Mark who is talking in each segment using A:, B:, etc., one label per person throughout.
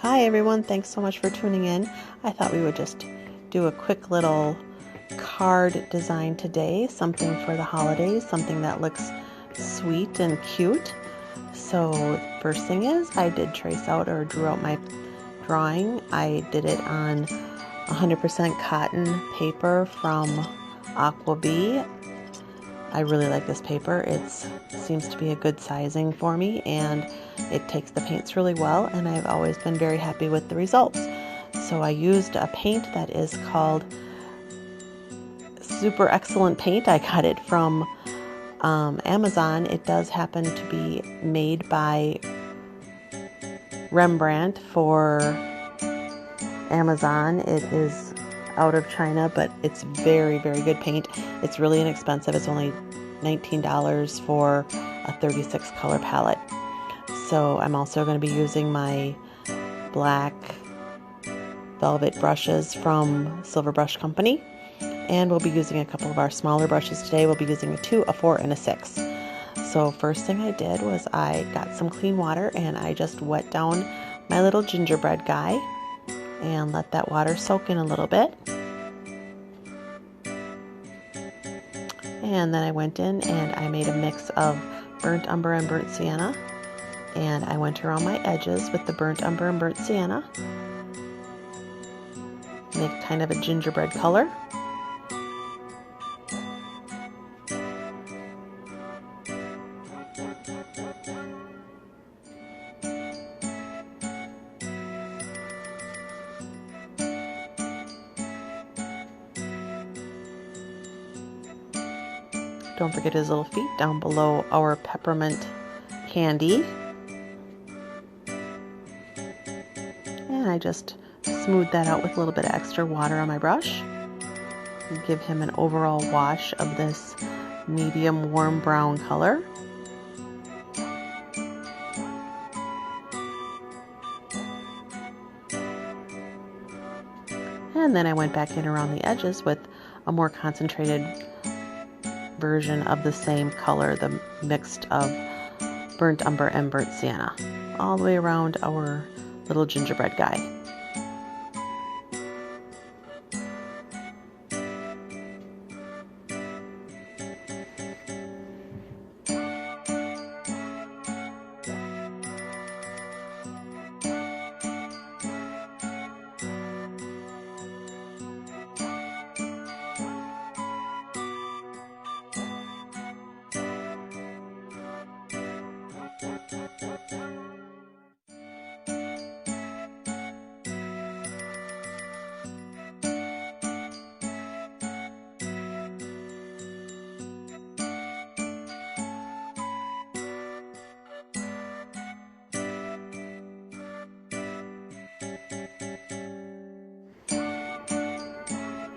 A: Hi everyone, thanks so much for tuning in. I thought we would just do a quick little card design today, something for the holidays, something that looks sweet and cute. So first thing is I did trace out or drew out my drawing. I did it on 100% cotton paper from Aqua Bee. I really like this paper. It seems to be a good sizing for me, and it takes the paints really well, and I've always been very happy with the results. So I used a paint that is called Super Excellent Paint. I got it from Amazon. It does happen to be made by Rembrandt for Amazon. It is out of China, but it's very, very good paint. It's really inexpensive. It's only $19 for a 36 color palette. So I'm also going to be using my black velvet brushes from Silver Brush Company, and we'll be using a couple of our smaller brushes today. We'll be using a 2, a 4, and a 6. So first thing I did was I got some clean water and I just wet down my little gingerbread guy and let that water soak in a little bit. And then I went in and I made a mix of burnt umber and burnt sienna, and I went around my edges with the burnt umber and burnt sienna, make kind of a gingerbread color. Don't forget his little feet down below our peppermint candy. And I just smooth that out with a little bit of extra water on my brush. Give him an overall wash of this medium warm brown color. And then I went back in around the edges with a more concentrated version of the same color, the mixed of burnt umber and burnt sienna, all the way around our little gingerbread guy.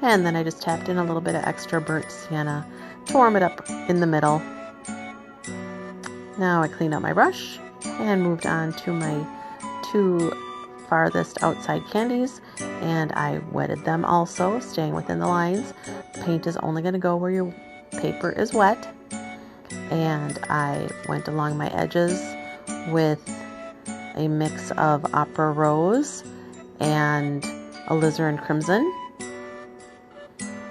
A: And then I just tapped in a little bit of extra burnt sienna to warm it up in the middle. Now I cleaned out my brush and moved on to my 2 farthest outside candies, and I wetted them also, staying within the lines. The paint is only going to go where your paper is wet. And I went along my edges with a mix of Opera Rose and alizarin crimson.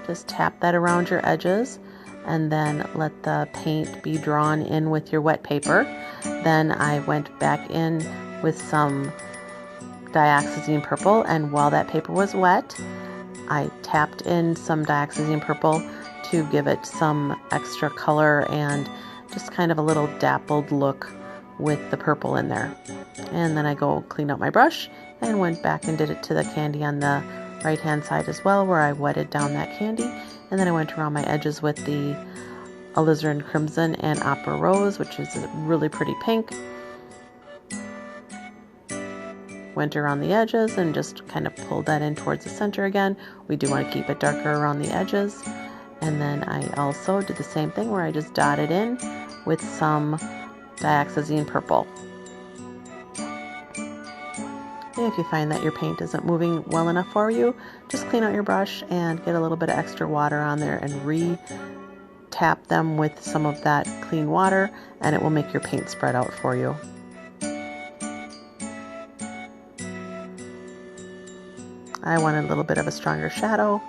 A: Just tap that around your edges and then let the paint be drawn in with your wet paper. Then I went back in with some dioxazine purple, and while that paper was wet, I tapped in some dioxazine purple to give it some extra color and just kind of a little dappled look with the purple in there. And then I go clean out my brush and went back and did it to the candy on the right hand side as well, where I wetted down that candy. And then I went around my edges with the alizarin crimson and Opera Rose, which is a really pretty pink. Went around the edges and just kind of pulled that in towards the center again. We do want to keep it darker around the edges. And then I also did the same thing where I just dotted in with some dioxazine purple. If you find that your paint isn't moving well enough for you, just clean out your brush and get a little bit of extra water on there and re-tap them with some of that clean water, and it will make your paint spread out for you. I wanted a little bit of a stronger shadow,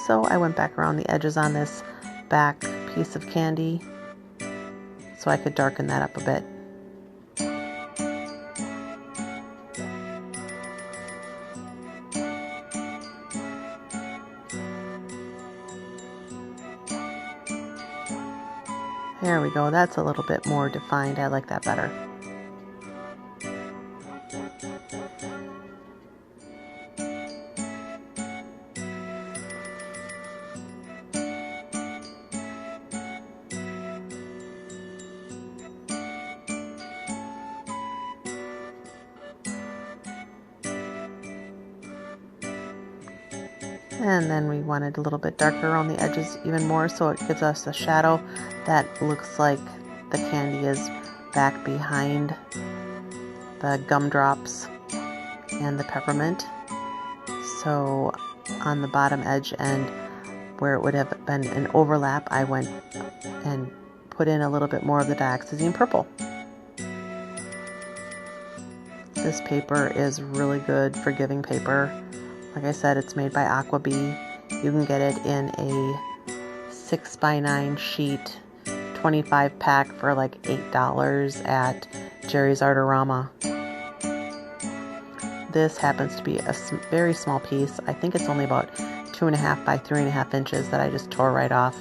A: so I went back around the edges on this back piece of candy so I could darken that up a bit. There we go, that's a little bit more defined. I like that better. And then we wanted a little bit darker around the edges even more, so it gives us a shadow that looks like the candy is back behind the gumdrops and the peppermint. So on the bottom edge and where it would have been an overlap, I went and put in a little bit more of the dioxazine purple. This paper is really good forgiving paper. Like I said, it's made by Aqua Bee. You can get it in a 6x9 sheet 25 pack for like $8 at Jerry's Artarama. This happens to be a very small piece. I think it's only about 2.5 by 3.5 inches that I just tore right off.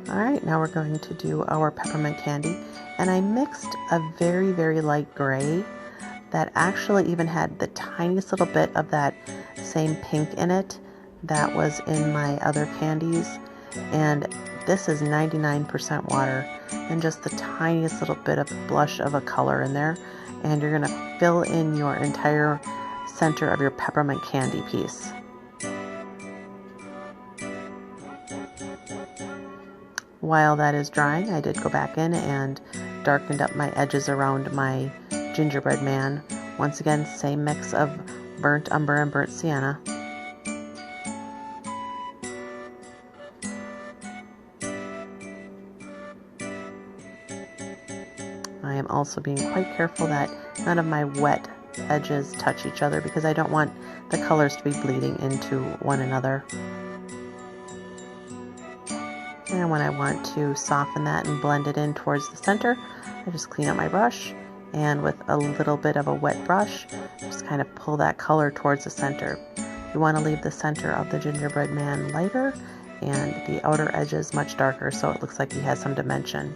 A: Alright, now we're going to do our peppermint candy, and I mixed a very, very light gray that actually even had the tiniest little bit of that same pink in it that was in my other candies, and this is 99% water and just the tiniest little bit of blush of a color in there, and you're going to fill in your entire center of your peppermint candy piece. While that is drying, I did go back in and darkened up my edges around my gingerbread man. Once again, same mix of burnt umber and burnt sienna. I am also being quite careful that none of my wet edges touch each other because I don't want the colors to be bleeding into one another. And when I want to soften that and blend it in towards the center, I just clean up my brush and with a little bit of a wet brush, just kind of pull that color towards the center. You want to leave the center of the gingerbread man lighter and the outer edges much darker so it looks like he has some dimension.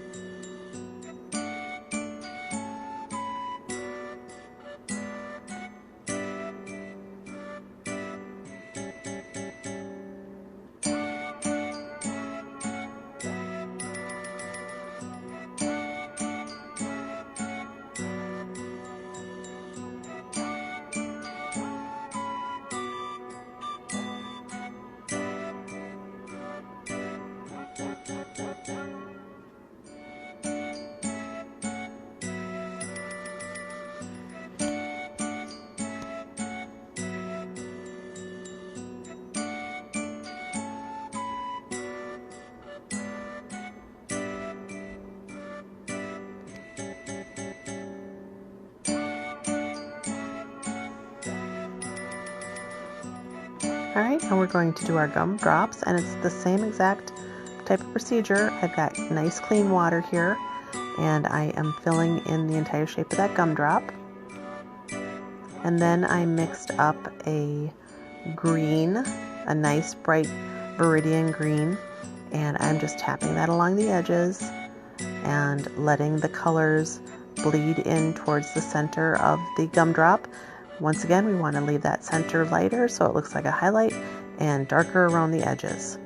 A: Alright, now we're going to do our gum drops, and it's the same exact type of procedure. I've got nice clean water here, and I am filling in the entire shape of that gumdrop. And then I mixed up a green, a nice bright viridian green, and I'm just tapping that along the edges and letting the colors bleed in towards the center of the gumdrop. Once again, we want to leave that center lighter so it looks like a highlight and darker around the edges.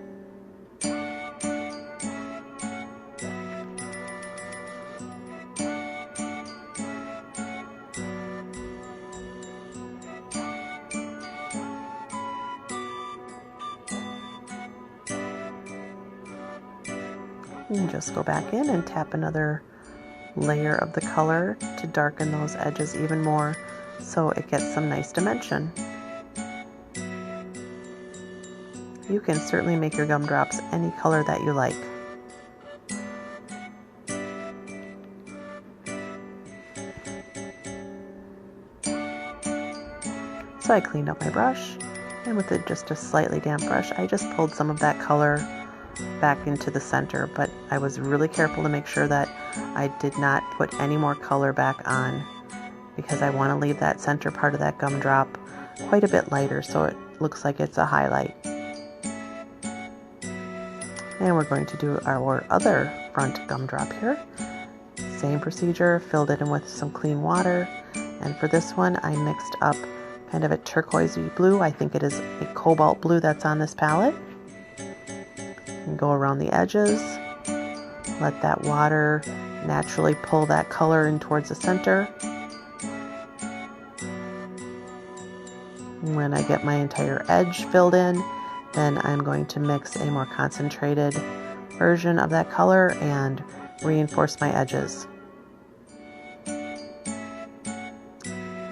A: And just go back in and tap another layer of the color to darken those edges even more so it gets some nice dimension. You can certainly make your gumdrops any color that you like. So I cleaned up my brush, and with just a slightly damp brush, I just pulled some of that color back into the center, but I was really careful to make sure that I did not put any more color back on, because I want to leave that center part of that gumdrop quite a bit lighter so it looks like it's a highlight. And we're going to do our other front gumdrop here. Same procedure, filled it in with some clean water, and for this one I mixed up kind of a turquoisey blue. I think it is a cobalt blue that's on this palette. And go around the edges, let that water naturally pull that color in towards the center. When I get my entire edge filled in, then I'm going to mix a more concentrated version of that color and reinforce my edges.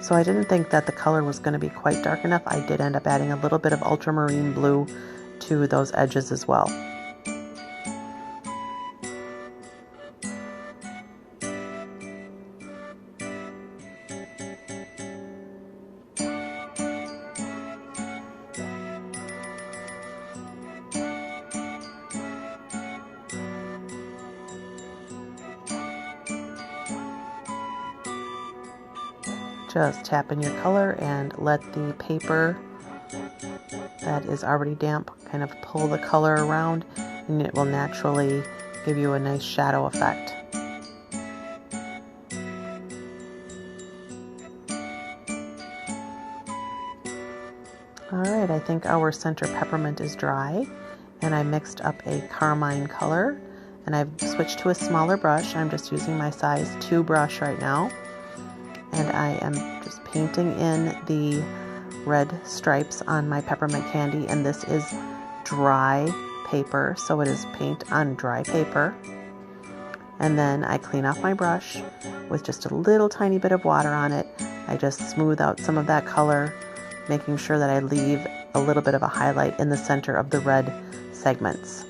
A: So I didn't think that the color was going to be quite dark enough. I did end up adding a little bit of ultramarine blue to those edges as well. Just tap in your color and let the paper that is already damp kind of pull the color around, and it will naturally give you a nice shadow effect. Alright, I think our center peppermint is dry, and I mixed up a carmine color, and I've switched to a smaller brush. I'm just using my size 2 brush right now. And I am just painting in the red stripes on my peppermint candy, and this is dry paper, so it is paint on dry paper. And then I clean off my brush with just a little tiny bit of water on it. I just smooth out some of that color, making sure that I leave a little bit of a highlight in the center of the red segments.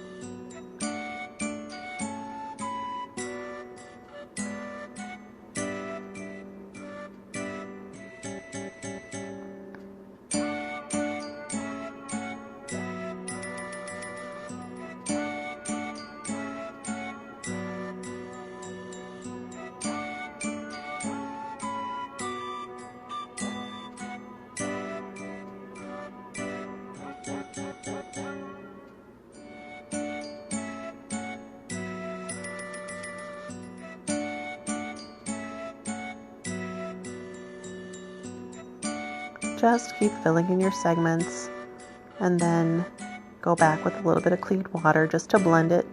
A: Just keep filling in your segments, and then go back with a little bit of clean water just to blend it.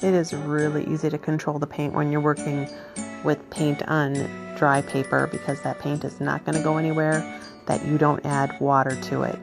A: It is really easy to control the paint when you're working with paint on dry paper, because that paint is not going to go anywhere that you don't add water to it.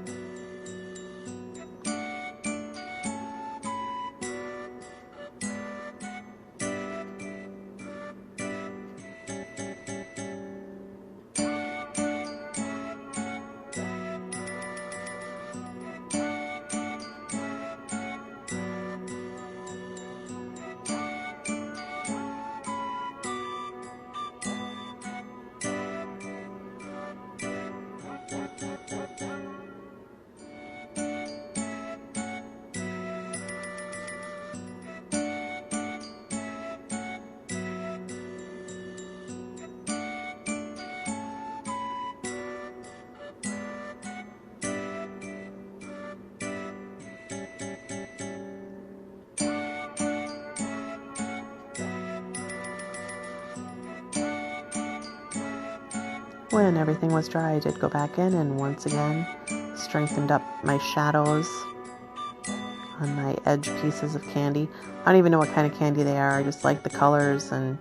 A: When everything was dry, I did go back in and once again strengthened up my shadows on my edge pieces of candy. I don't even know what kind of candy they are. I just like the colors and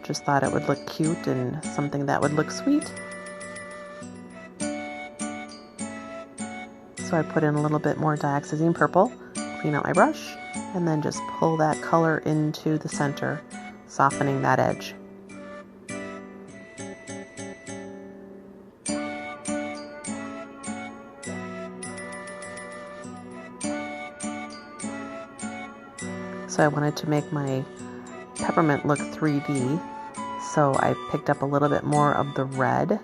A: Just thought it would look cute and something that would look sweet. So I put in a little bit more dioxazine purple, clean out my brush, and then just pull that color into the center, softening that edge. So I wanted to make my peppermint look 3D, so I picked up a little bit more of the red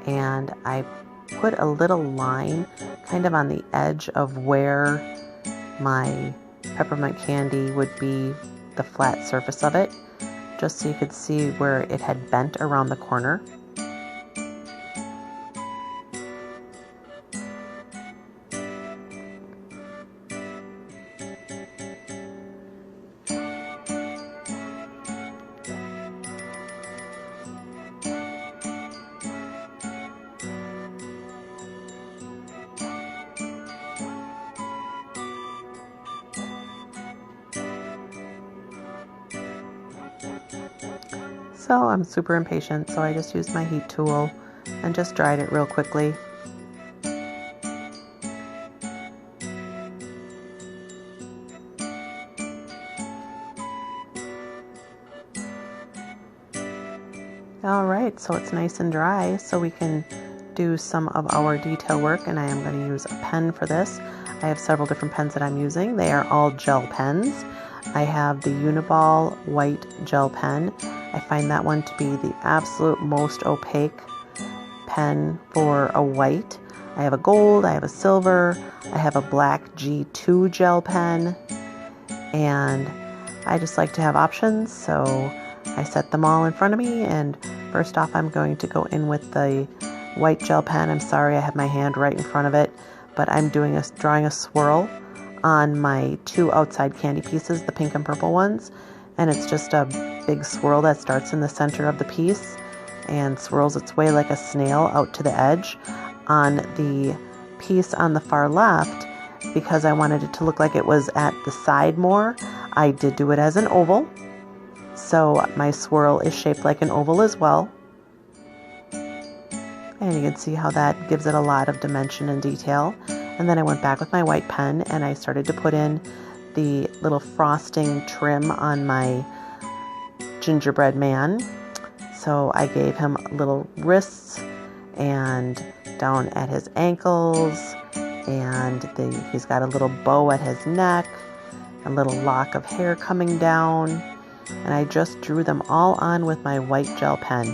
A: and I put a little line kind of on the edge of where my peppermint candy would be, the flat surface of it, just so you could see where it had bent around the corner. So I'm super impatient, so I just used my heat tool and just dried it real quickly. Alright, so it's nice and dry, so we can do some of our detail work, and I am going to use a pen for this. I have several different pens that I'm using. They are all gel pens. I have the Uniball white gel pen. I find that one to be the absolute most opaque pen for a white. I have a gold, I have a silver, I have a black G2 gel pen, and I just like to have options, so I set them all in front of me. And first off, I'm going to go in with the white gel pen. I'm sorry I have my hand right in front of it, but I'm drawing a swirl on my two outside candy pieces, the pink and purple ones, and it's just a big swirl that starts in the center of the piece and swirls its way like a snail out to the edge. On the piece on the far left, because I wanted it to look like it was at the side more, I did do it as an oval, so my swirl is shaped like an oval as well. And you can see how that gives it a lot of dimension and detail. And then I went back with my white pen and I started to put in the little frosting trim on my gingerbread man. So I gave him little wrists and down at his ankles, and he's got a little bow at his neck, a little lock of hair coming down, and I just drew them all on with my white gel pen.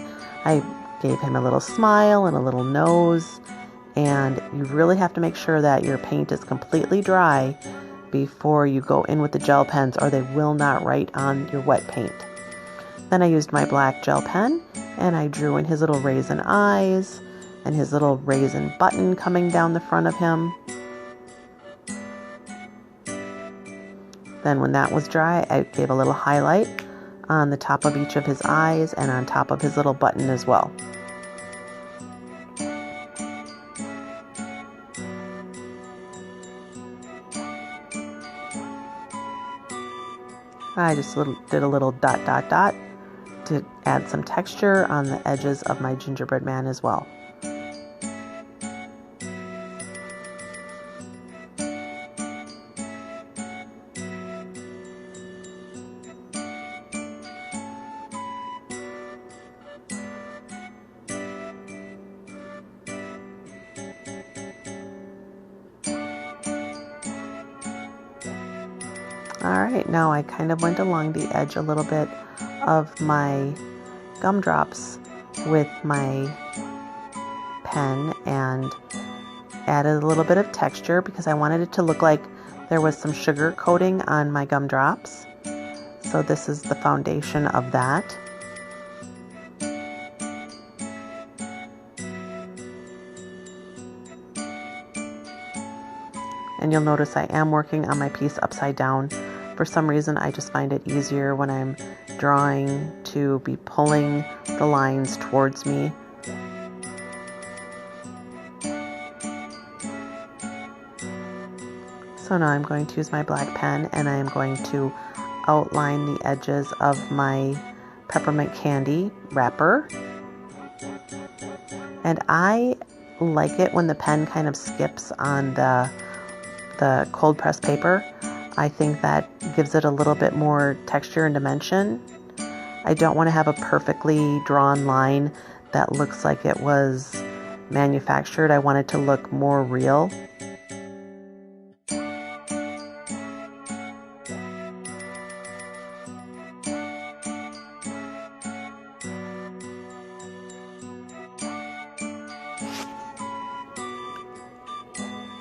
A: I gave him a little smile and a little nose, and you really have to make sure that your paint is completely dry before you go in with the gel pens, or they will not write on your wet paint. Then I used my black gel pen and I drew in his little raisin eyes and his little raisin button coming down the front of him. Then when that was dry, I gave a little highlight on the top of each of his eyes and on top of his little button as well. I just did a little dot dot dot to add some texture on the edges of my gingerbread man as well. Alright, now I kind of went along the edge a little bit of my gumdrops with my pen and added a little bit of texture because I wanted it to look like there was some sugar coating on my gumdrops. So this is the foundation of that. And you'll notice I am working on my piece upside down. For some reason, I just find it easier when I'm drawing to be pulling the lines towards me. So now I'm going to use my black pen and I am going to outline the edges of my peppermint candy wrapper. And I like it when the pen kind of skips on the cold pressed paper. I think that gives it a little bit more texture and dimension. I don't want to have a perfectly drawn line that looks like it was manufactured. I want it to look more real.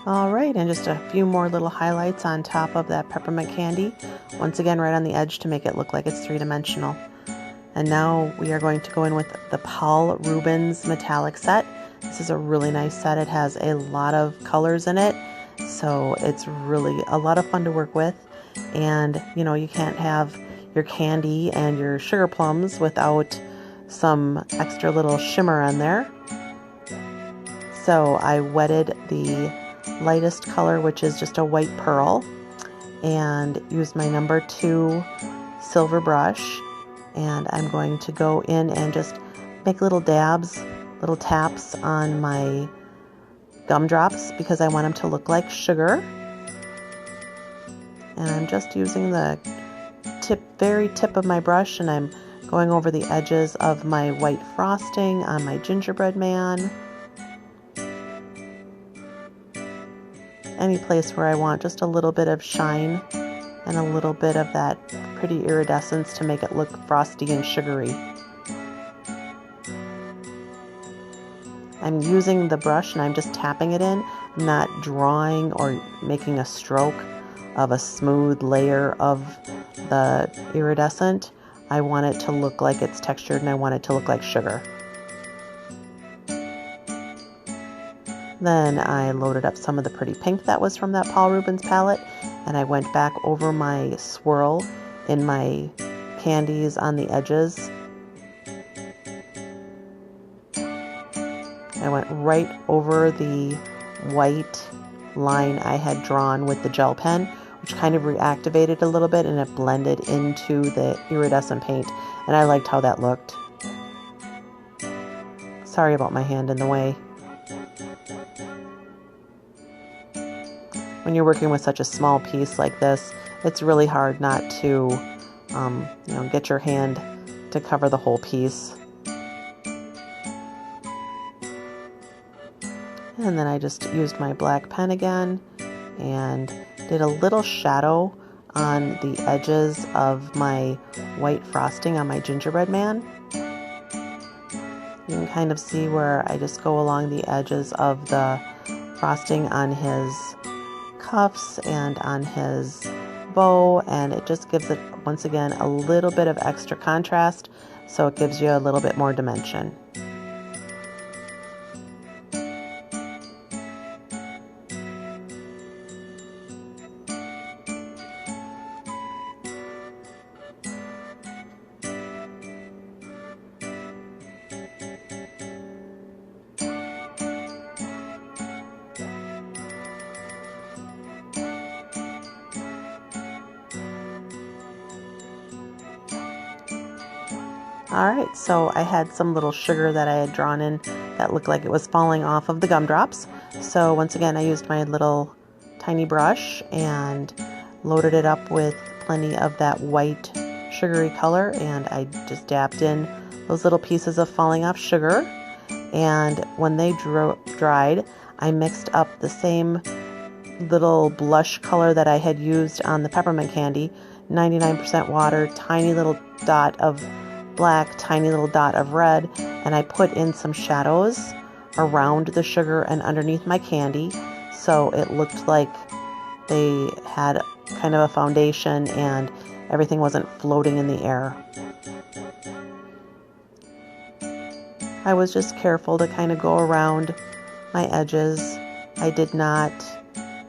A: Alright, and just a few more little highlights on top of that peppermint candy. Once again, right on the edge to make it look like it's three-dimensional. And now we are going to go in with the Paul Rubens metallic set. This is a really nice set. It has a lot of colors in it, so it's really a lot of fun to work with. And you know, you can't have your candy and your sugar plums without some extra little shimmer on there. So I wetted the lightest color, which is just a white pearl, and used my number 2 silver brush, and I'm going to go in and just make little dabs, little taps on my gumdrops because I want them to look like sugar. And I'm just using the very tip of my brush, and I'm going over the edges of my white frosting on my gingerbread man. Any place where I want just a little bit of shine and a little bit of that pretty iridescence to make it look frosty and sugary. I'm using the brush and I'm just tapping it in. I'm not drawing or making a stroke of a smooth layer of the iridescent. I want it to look like it's textured and I want it to look like sugar. Then I loaded up some of the pretty pink that was from that Paul Rubens palette, and I went back over my swirl in my candies on the edges. I went right over the white line I had drawn with the gel pen, which kind of reactivated a little bit and it blended into the iridescent paint, and I liked how that looked. Sorry about my hand in the way. When you're working with such a small piece like this, it's really hard not to get your hand to cover the whole piece. And then I just used my black pen again and did a little shadow on the edges of my white frosting on my gingerbread man. You can kind of see where I just go along the edges of the frosting on his cuffs and on his bow, and it just gives it, once again, a little bit of extra contrast, so it gives you a little bit more dimension. Alright, so I had some little sugar that I had drawn in that looked like it was falling off of the gumdrops. So once again, I used my little tiny brush and loaded it up with plenty of that white sugary color, and I just dabbed in those little pieces of falling off sugar. And when they dried, I mixed up the same little blush color that I had used on the peppermint candy, 99% water, tiny little dot of black, tiny little dot of red, and I put in some shadows around the sugar and underneath my candy, so it looked like they had kind of a foundation and everything wasn't floating in the air. I was just careful to kind of go around my edges. I did not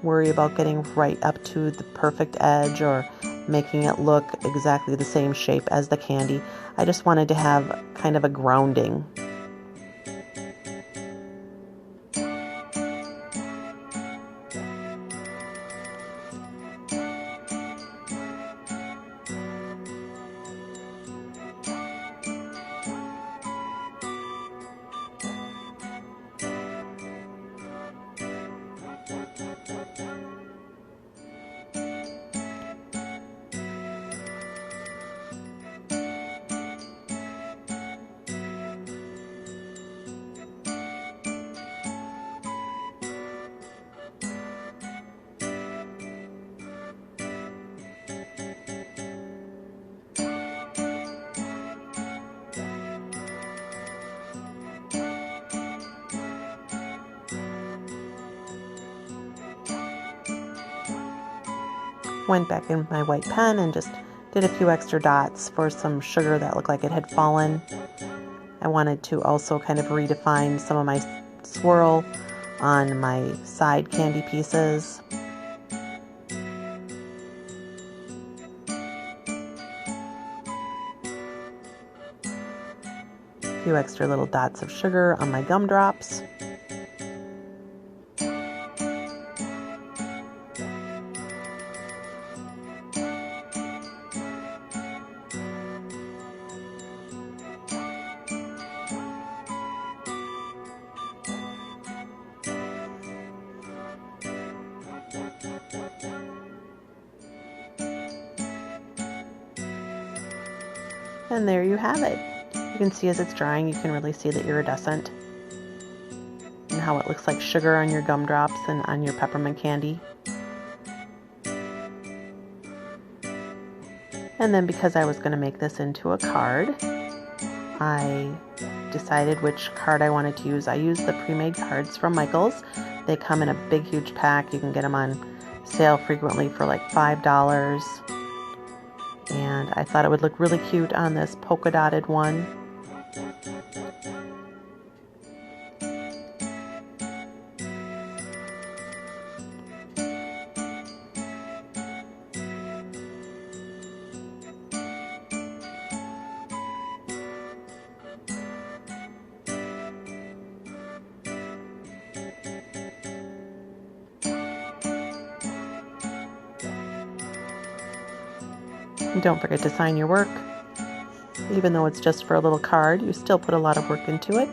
A: worry about getting right up to the perfect edge or making it look exactly the same shape as the candy. I just wanted to have kind of a grounding. Went back in my white pen and just did a few extra dots for some sugar that looked like it had fallen. I wanted to also kind of redefine some of my swirl on my side candy pieces. A few extra little dots of sugar on my gumdrops. And there you have it. You can see as it's drying, you can really see the iridescent and how it looks like sugar on your gumdrops and on your peppermint candy. And then because I was going to make this into a card, I decided which card I wanted to use. I used the pre-made cards from Michaels. They come in a big, huge pack. You can get them on sale frequently for like $5. And I thought it would look really cute on this polka dotted one. And don't forget to sign your work. Even though it's just for a little card, you still put a lot of work into it.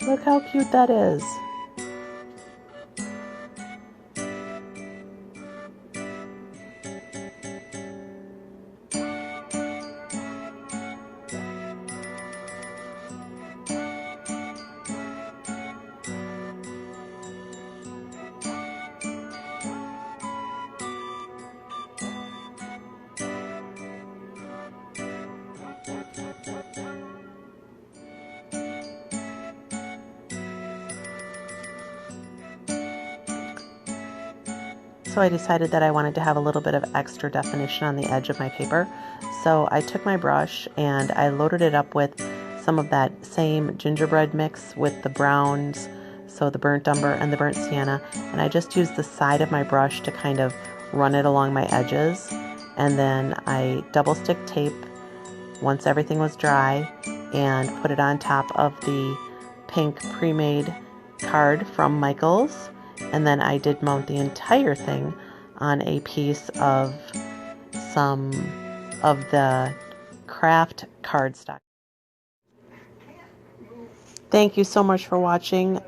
A: Look how cute that is. So I decided that I wanted to have a little bit of extra definition on the edge of my paper. So I took my brush and I loaded it up with some of that same gingerbread mix with the browns, so the burnt umber and the burnt sienna, and I just used the side of my brush to kind of run it along my edges. And then I double stick tape once everything was dry and put it on top of the pink pre-made card from Michaels. And then I did mount the entire thing on a piece of some of the craft cardstock. Thank you so much for watching.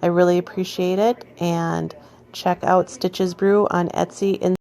A: I really appreciate it. And check out Stitchesbrew on Etsy.